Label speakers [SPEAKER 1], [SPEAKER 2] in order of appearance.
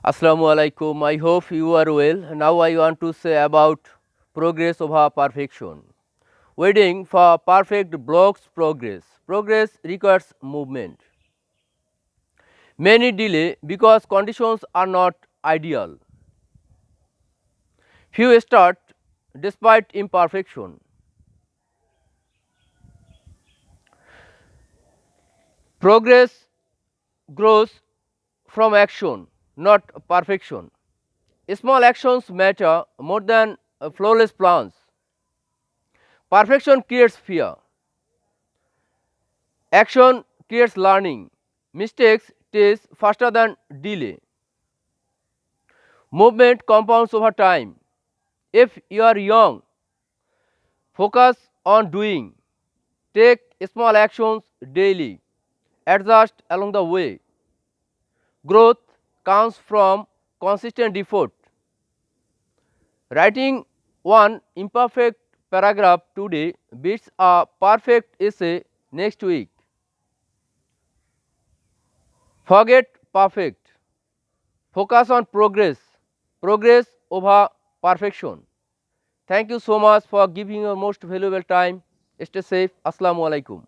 [SPEAKER 1] Assalamu alaikum. I hope you are well. Now I want to say about progress over perfection. Waiting for perfect blocks progress. Progress requires movement. Many delay because conditions are not ideal. Few start despite imperfection. Progress grows from action, not perfection. Small actions matter more than flawless plans. Perfection creates fear. Action creates learning. Mistakes teach faster than delay. Movement compounds over time. If you are young, focus on doing. Take small actions daily. Adjust along the way. Growth comes from consistent effort. Writing one imperfect paragraph today beats a perfect essay next week. Forget perfect. Focus on progress. Progress over perfection. Thank you so much for giving your most valuable time. Stay safe. Assalamu alaikum.